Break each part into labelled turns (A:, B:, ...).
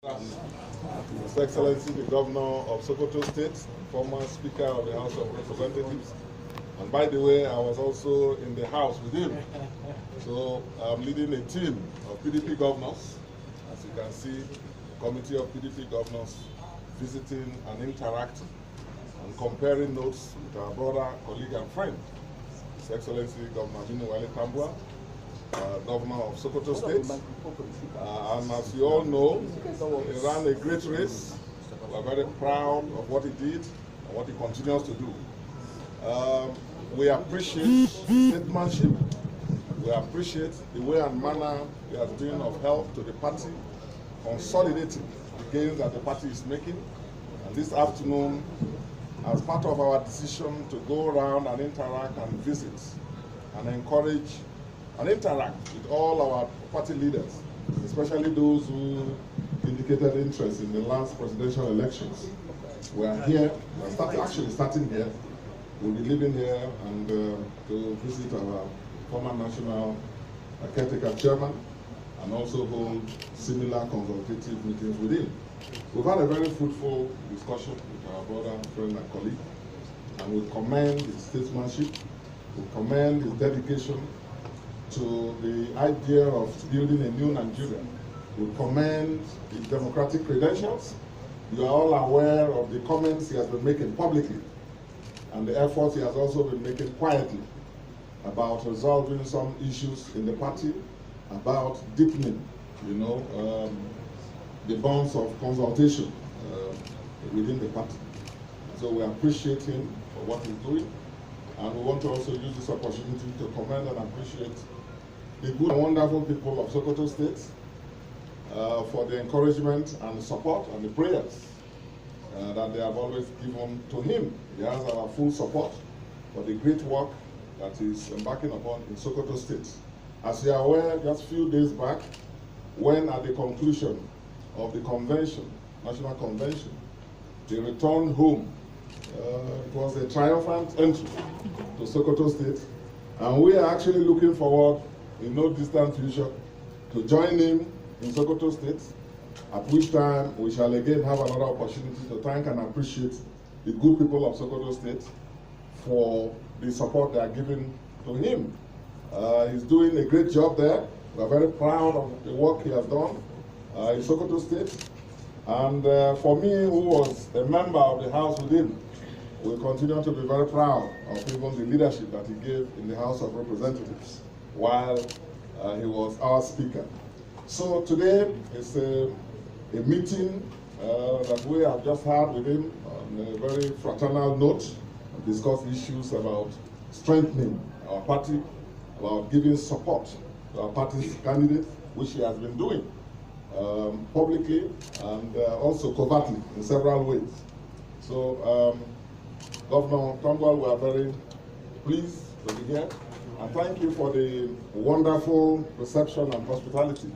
A: His Excellency the Governor of Sokoto State, former Speaker of the House of Representatives. And by the way, I was also in the House with him. So I'm leading a team of PDP governors. As you can see, a committee of PDP governors visiting and interacting and comparing notes with our brother, colleague, and friend, His Excellency Governor Aminu Tambuwal, Governor of Sokoto State. And as you all know, he ran a great race. We are very proud of what he did and what he continues to do. We appreciate statesmanship. We appreciate the way and manner he has been of help to the party, consolidating the gains that the party is making. And this afternoon, as part of our decision to go around and interact and visit and encourage and interact with all our party leaders, especially those who indicated interest in the last presidential elections. We are here, we are actually starting here. We'll be living here and to visit our former national caretaker chairman and also hold similar consultative meetings with him. We've had a very fruitful discussion with our brother, friend, and colleague, and we commend his statesmanship, we commend his dedication to the idea of building a new Nigeria. We commend his democratic credentials. You are all aware of the comments he has been making publicly and the efforts he has also been making quietly about resolving some issues in the party, about deepening, the bonds of consultation within the party. So we appreciate him for what he's doing, and we want to also use this opportunity to commend and appreciate the good and wonderful people of Sokoto State for the encouragement and support and the prayers that they have always given to him. He has our full support for the great work that he's embarking upon in Sokoto State. As you are aware, just a few days back, when at the conclusion of the convention, national convention, they returned home. It was a triumphant entry to Sokoto State, and we are actually looking forward in no distant future to join him in Sokoto State, at which time we shall again have another opportunity to thank and appreciate the good people of Sokoto State for the support they are giving to him. He's doing a great job there. We are very proud of the work he has done in Sokoto State. And for me, who was a member of the House with him, we continue to be very proud of even the leadership that he gave in the House of Representatives while he was our Speaker. So today is a meeting that we have just had with him on a very fraternal note, discuss issues about strengthening our party, about giving support to our party's candidate, which he has been doing publicly and also covertly in several ways. So Governor Tambuwal, we are very pleased to be here, and thank you for the wonderful reception and hospitality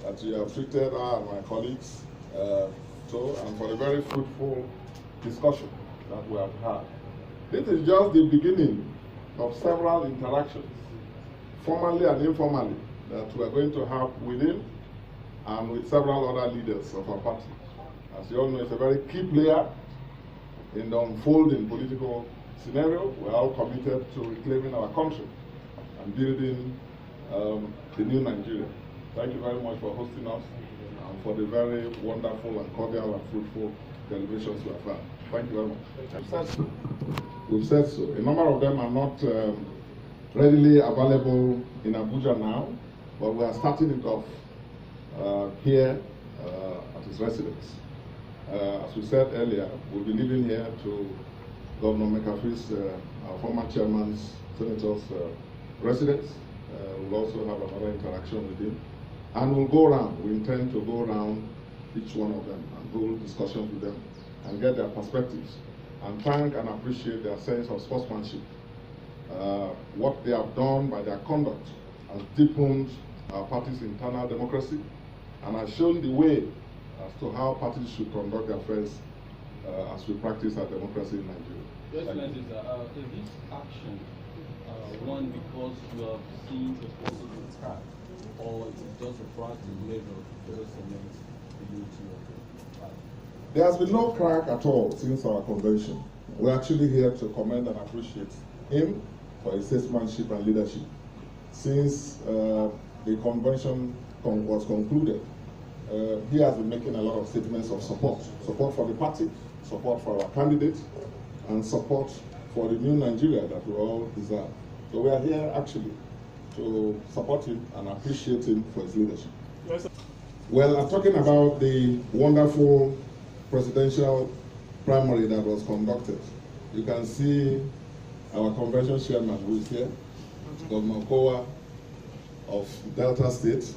A: that you have treated our and my colleagues and for the very fruitful discussion that we have had. This is just the beginning of several interactions, formally and informally, that we are going to have with him and with several other leaders of our party. As you all know, it's a very key player in the unfolding political scenario. We are all committed to reclaiming our country and building the new Nigeria. Thank you very much for hosting us and for the very wonderful and cordial and fruitful deliberations we have had. Thank you very much. We've said so. A number of them are not readily available in Abuja now, but we are starting it off here at his residence. As we said earlier, we'll be leaving here to Governor McAfee's, our former chairman's, senator's residence. We'll also have another interaction with him. And we'll go around. We intend to go around each one of them and hold discussions with them and get their perspectives and thank and appreciate their sense of sportsmanship. What they have done by their conduct has deepened our party's internal democracy and has shown the way as to how parties should conduct their affairs as we practice our democracy in Nigeria.
B: Your Excellency, is this action one because you have seen a possible attack, or is it just a proactive measure to further cement the unity of
A: There has been no crack at all since our convention. We're actually here to commend and appreciate him for his statesmanship and leadership. Since the convention was concluded, he has been making a lot of statements of support for the party, support for our candidate, and support for the new Nigeria that we all desire. So we are here actually to support him and appreciate him for his leadership. Yes, well, I'm talking about the wonderful presidential primary that was conducted. You can see our convention chairman who is here, Governor Kowa of Delta State,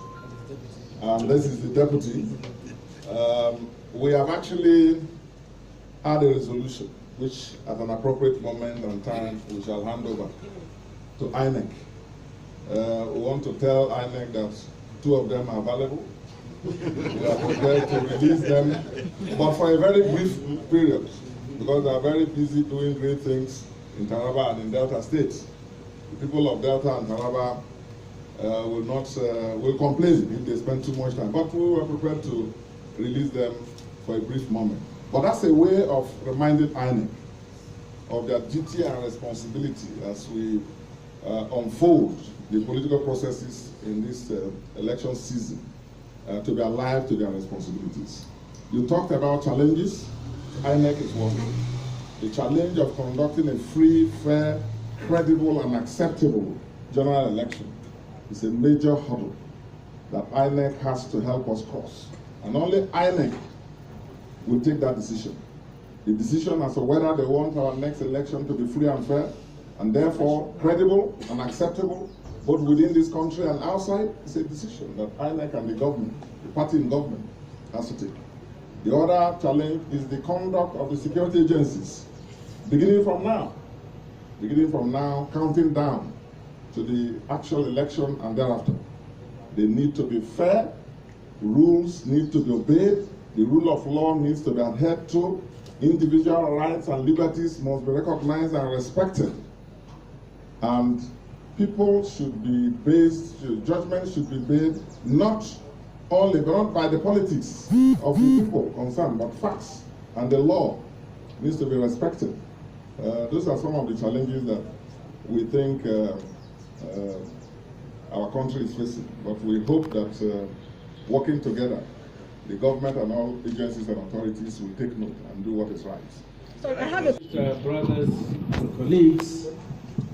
A: and this is the deputy. We have actually had a resolution which at an appropriate moment and time we shall hand over to INEC. We want to tell INEC that 2 of them are available. We are prepared to release them, but for a very brief period, because they are very busy doing great things in Taraba and in Delta State. The people of Delta and Taraba will complain if they spend too much time, but we are prepared to release them for a brief moment. But that's a way of reminding INEC of their duty and responsibility as we unfold the political processes in this election season, to be alive to their responsibilities. You talked about challenges. INEC is one. The challenge of conducting a free, fair, credible, and acceptable general election is a major hurdle that INEC has to help us cross. And only INEC will take that decision. The decision as to whether they want our next election to be free and fair, and therefore credible and acceptable, both within this country and outside, is a decision that INEC and the government, the party in government, has to take. The other challenge is the conduct of the security agencies, beginning from now, counting down to the actual election and thereafter. They need to be fair, rules need to be obeyed, the rule of law needs to be adhered to, individual rights and liberties must be recognized and respected. And people should be based, judgment should be made not only by the politics of the people concerned, but facts and the law needs to be respected. Those are some of the challenges that we think our country is facing. But we hope that working together, the government and all agencies and authorities will take note and do what is right.
C: So I have a brothers and colleagues,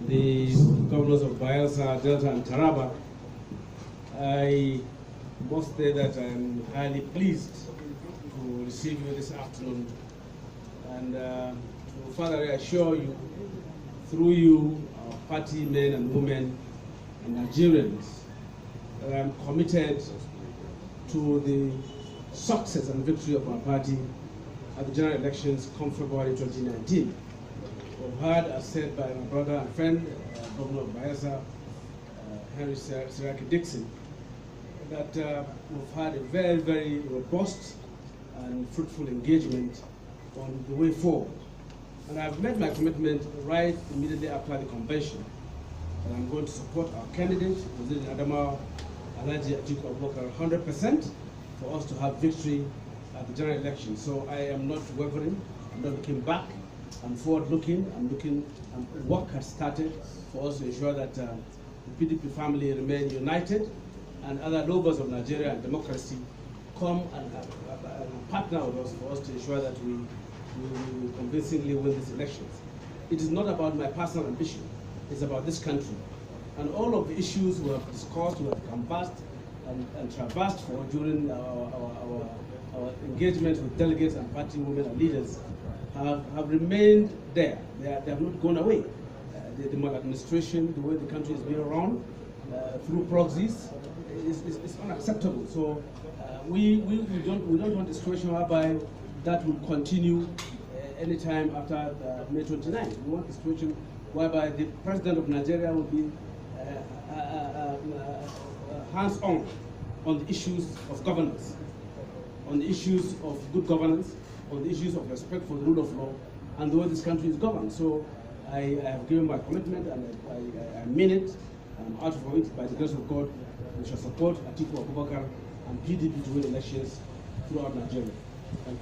C: the governors of Bayelsa, Delta, and Taraba. I must say that I'm highly pleased to receive you this afternoon, and to further reassure you, through you, our party men and women and Nigerians, that I'm committed to the success and victory of our party at the general elections come February 2019. We've heard, as said by my brother and friend, Governor of Bayelsa, Seriake Dickson, that we've had a very, very robust and fruitful engagement on the way forward. And I've made my commitment right immediately after the convention that I'm going to support our candidate, President Adama Alhaji Atiku Abubakar, 100% for us to have victory at the general election. So I am not wavering, I'm not looking back, I'm forward-looking, and work has started for us to ensure that the PDP family remain united, and other lovers of Nigeria and democracy come and partner with us for us to ensure that we convincingly win these elections. It is not about my personal ambition, it's about this country. And all of the issues we have discussed, we have canvassed and traversed for during our engagement with delegates and party women and leaders have remained there. They have not gone away. The maladministration, the way the country is being run through proxies is unacceptable. So we don't want a situation whereby that will continue anytime after May 29. We want a situation whereby the President of Nigeria will be hands-on on the issues of governance, on the issues of good governance, on the issues of respect for the rule of law and the way this country is governed. So I have given my commitment, and I mean it. I'm out for it. By the grace of God, we shall support Atiku Abubakar and PDP to win elections throughout Nigeria. Thank you.